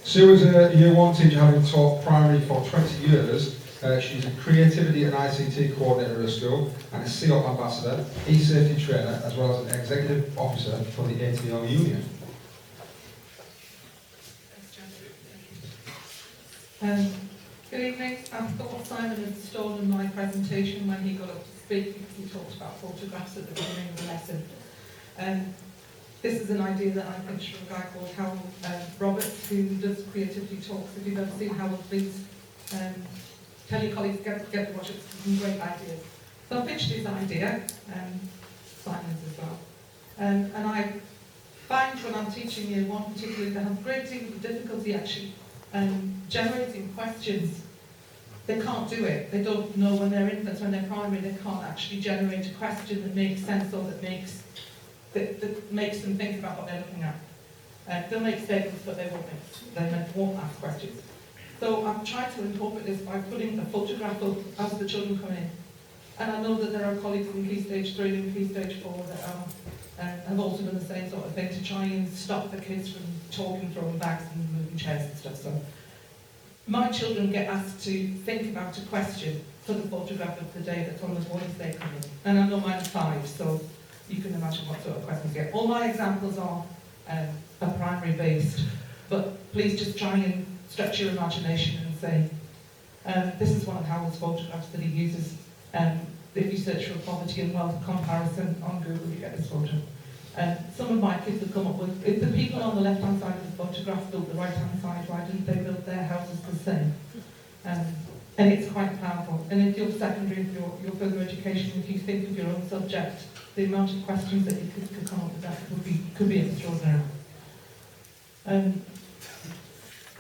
Sue is a Year 1 teacher having taught primary for 20 years. She's a creativity and ICT coordinator at a school and a CEOP ambassador, e-safety trainer, as well as an executive officer for the ATO union. Good evening. I thought Simon had stolen my presentation when he got up to speak because he talked about photographs at the beginning of the lesson. This is an idea that I pitched from a guy called Harold Roberts, who does creativity talks. If you've ever seen Harold, please tell your colleagues to get to watch it. It's some great ideas. So I pitched this idea, Simon's as well. And I find when I'm teaching Year 1 particularly, they have a great deal of difficulty actually generating questions. They can't do it. They don't know when they're infants, when they're primary, they can't actually generate a question that makes sense or that makes them think about what they're looking at. They'll make statements, but they won't ask questions. So I've tried to incorporate this by putting a photograph up as the children come in. And I know that there are colleagues in Key Stage 3 and Key Stage 4 that have also done the same sort of thing to try and stop the kids from talking, throwing bags and moving chairs and stuff. So my children get asked to think about a question for the photograph of the day that's on the board as they come in. And I know mine's 5, so you can imagine what sort of questions you get. All my examples are primary based, but please just try and stretch your imagination and say, this is one of Howard's photographs that he uses. If you search for poverty and wealth comparison on Google, you get this photo. Some of my kids have come up with, if the people on the left-hand side of the photograph built the right-hand side, why didn't they build their houses the same? And it's quite powerful. And if you're secondary, if you're further education, if you think of your own subject, the amount of questions that you could come up with that could be extraordinary.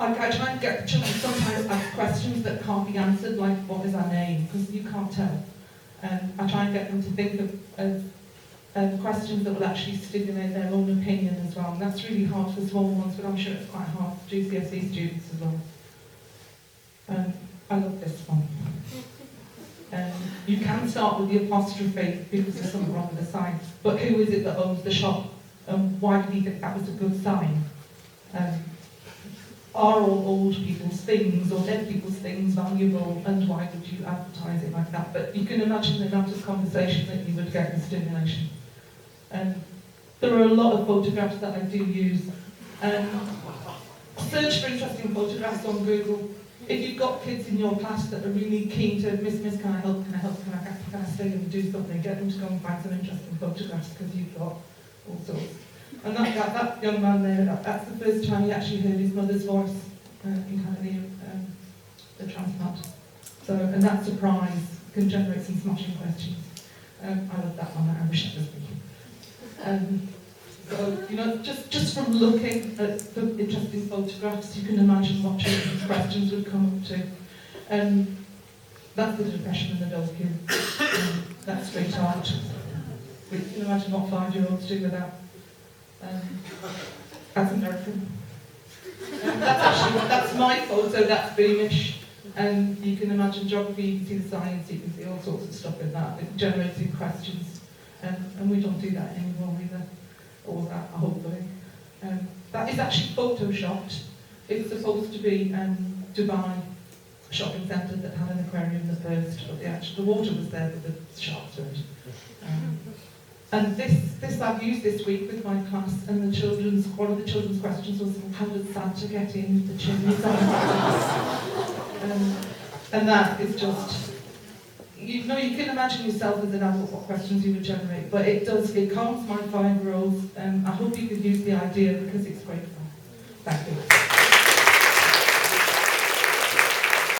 I try and get the children sometimes ask questions that can't be answered, like what is our name, because you can't tell. I try and get them to think of questions that will actually stimulate their own opinion as well. And that's really hard for small ones, but I'm sure it's quite hard for GCSE students as well. I love this one. You can start with the apostrophe because there's something wrong with the sign. But who is it that owns the shop? Why did he think that was a good sign? Are all old people's things or dead people's things valuable, and why would you advertise it like that? But you can imagine the amount of conversation that you would get with stimulation. There are a lot of photographs that I do use. Search for interesting photographs on Google. If you've got kids in your class that are really keen to, Miss, can I help, can I stay and do something, get them to go and find some interesting photographs because you've got all sorts. And that young man there, that's the first time he actually heard his mother's voice in kind of the transplant. So, and that surprise can generate some smashing questions. I love that one, I wish I was thinking. So, you know, just from looking at the interesting photographs, you can imagine what children's questions would come up to. That's the depression and the dull queue. That's street art. You can imagine what 5-year-olds do with that. That's American. That's my photo, that's Beamish. And you can imagine geography, you can see the science, you can see all sorts of stuff in that. It generating questions. And we don't do that anymore either. Or that, hopefully. That is actually photoshopped. It's supposed to be Dubai shopping centre that had an aquarium that burst, but the water was there, but the sharks weren't. And this I've used this week with my class, and one of the children's questions was, how did Santa get in the chimneys? And that is just, you know, you can imagine yourself as an adult what questions you would generate, but it calms my 5-year-olds, and I hope you can use the idea because it's great fun. Thank you.